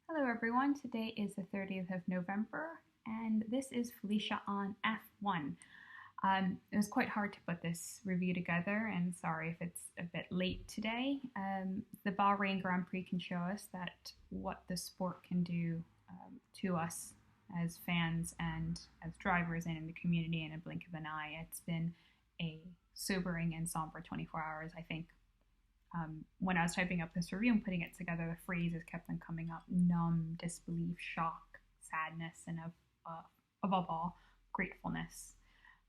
Hello everyone, today is the 30th of November and this is Felicia on F1. It was quite hard to put this review together and sorry if it's a bit late today. The Bahrain Grand Prix can show us that what the sport can do to us as fans and as drivers and in the community in a blink of an eye. It's been a sobering and somber 24 hours, I think. When I was typing up this review and putting it together, the phrases kept on coming up: numb, disbelief, shock, sadness, and above all, gratefulness.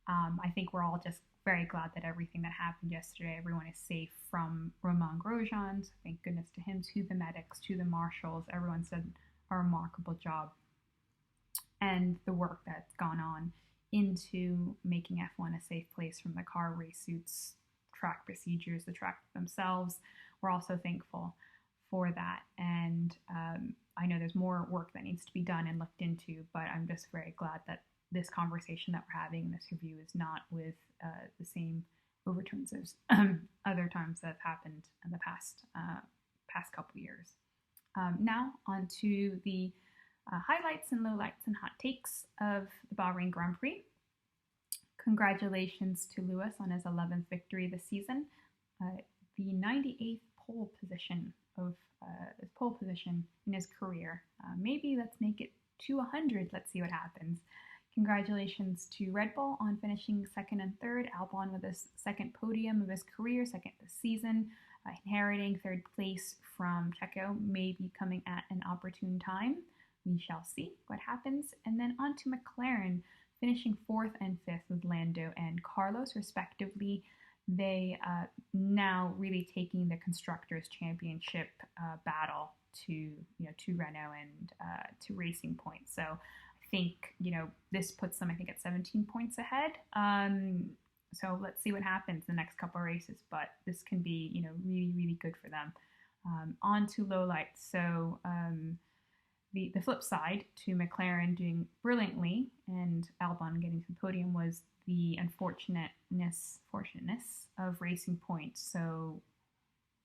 I think we're all just very glad that everything that happened yesterday, everyone is safe, from Romain Grosjean, thank goodness to him, to the medics, to the marshals. Everyone said a remarkable job. And the work that's gone on into making F1 a safe place, from the car race suits, track procedures, the track themselves. We're also thankful for that. And I know there's more work that needs to be done and looked into, but I'm just very glad that this conversation that we're having in this review is not with the same overtones as other times that have happened in the past couple years. Now on to the highlights and lowlights and hot takes of the Bahrain Grand Prix. Congratulations to Lewis on his 11th victory this season, the 98th pole position in his career. Maybe let's make it to 100. Let's see what happens. Congratulations to Red Bull on finishing second and third. Albon with his second podium of his career, second this season, inheriting third place from Checo, maybe coming at an opportune time. We shall see what happens. And then on to McLaren, finishing fourth and fifth with Lando and Carlos, respectively. They now really taking the Constructors' Championship battle to Renault and to Racing Point. So I think this puts them, I think, at 17 points ahead. So let's see what happens the next couple of races. But this can be really, really good for them. On to lowlights. So the flip side to McLaren doing brilliantly and Albon getting to the podium was the unfortunateness of Racing Point. So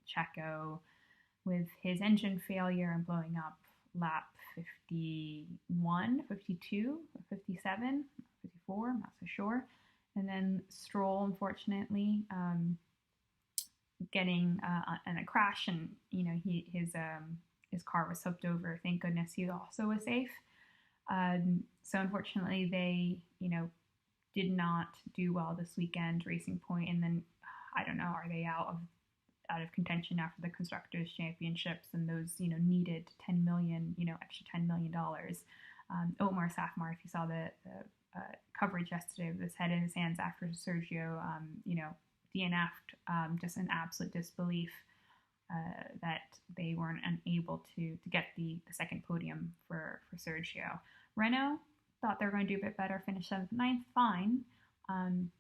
Checo, with his engine failure and blowing up lap 51, 52, 57, 54, I'm not so sure. And then Stroll, unfortunately, getting in a crash, and his car was swept over. Thank goodness he also was safe. So unfortunately, they, did not do well this weekend, Racing Point, and then I don't know, are they out of contention after the Constructors' Championships and those, needed $10 million, extra $10 million. Otmar Safmar, if you saw the coverage yesterday, with his head in his hands after Sergio, DNF'd, just an absolute disbelief. That they weren't unable to get the second podium for Sergio. Renault thought they were going to do a bit better, finished 7th, 9th, fine.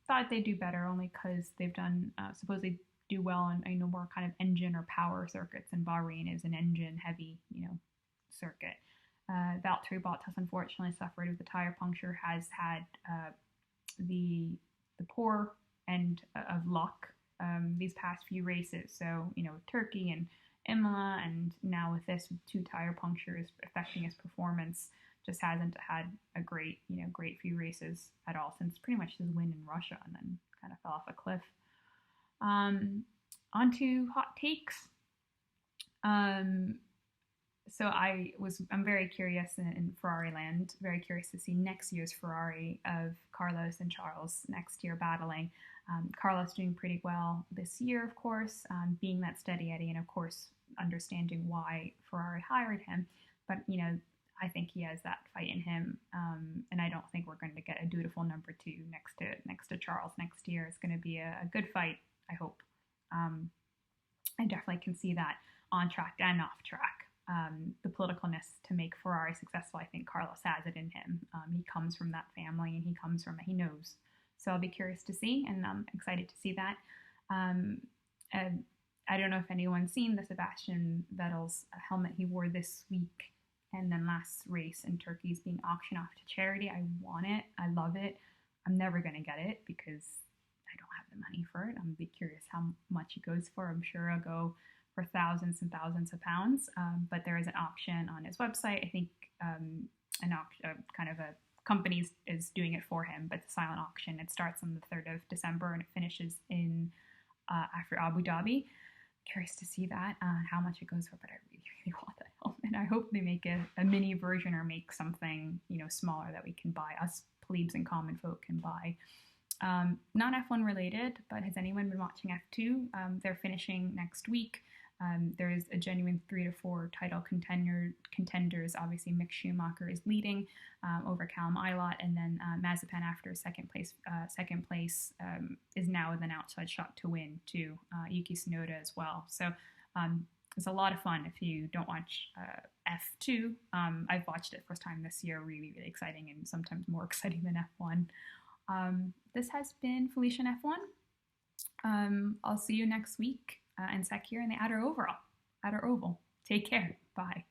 Thought they'd do better only because they've done supposedly do well in more kind of engine or power circuits, and Bahrain is an engine heavy circuit. Valtteri Bottas unfortunately suffered with a tire puncture, has had the poor end of luck these past few races. So, Turkey and Imola, and now with this, with 2 tire punctures affecting his performance, just hasn't had a great few races at all since pretty much his win in Russia, and then kind of fell off a cliff. On to hot takes. So I'm very curious in Ferrari land, very curious to see next year's Ferrari of Carlos and Charles next year battling. Carlos doing pretty well this year, of course, being that steady Eddie, and of course understanding why Ferrari hired him. But I think he has that fight in him, and I don't think we're going to get a dutiful number 2 next to Charles next year. It's going to be a good fight, I hope. I definitely can see that on track and off track. The politicalness to make Ferrari successful, I think Carlos has it in him. He comes from that family, and he knows. So I'll be curious to see, and I'm excited to see that. I don't know if anyone's seen the Sebastian Vettel's helmet he wore this week, and then last race in Turkey is being auctioned off to charity. I want it. I love it. I'm never going to get it because I don't have the money for it. I'm a bit curious how much it goes for. I'm sure I'll go for thousands and thousands of pounds. But there is an auction on his website. I think kind of a company is doing it for him, but it's a silent auction. It starts on the 3rd of December and it finishes in after Abu Dhabi. Curious to see that, how much it goes for, but I really, really want that helmet. I hope they make a mini version or make something, smaller that we can buy, us plebes and common folk can buy. Not F1 related, but has anyone been watching F2? They're finishing next week. There's a genuine 3 to 4 title contenders. Obviously, Mick Schumacher is leading over Callum Ilott, and then Mazepin after second place is now with an outside shot to win to Yuki Tsunoda as well. So it's a lot of fun if you don't watch F2. I've watched it first time this year. Really, really exciting, and sometimes more exciting than F1. This has been Felicia on F1. I'll see you next week. And sec here in the outer oval. Take care. Bye.